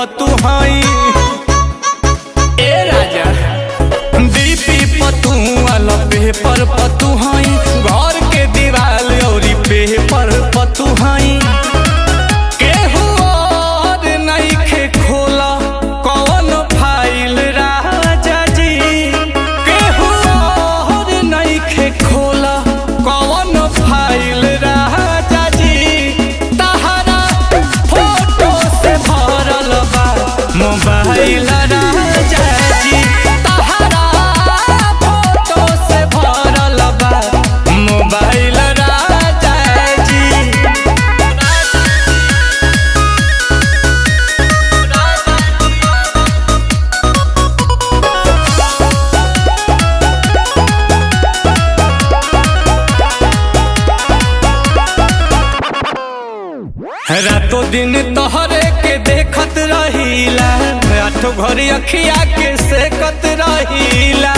पतु हाई ए राजा DP पतु वाला paper पतु हाई घर के दीवार और पेपर पतु हाई केहू और नइखे खोला कौन फाइल राजा जी केहू और नइखे खोला कौन फाइल राजा जी तहरा फोटो से भरल बा मोबाइल राजा जी तहरा फोटो से भरल बा मोबाइल राजा जी। रातों दिन तोहरे के देखत रहीला आठो घड़ी अखिया के सेकत रहीला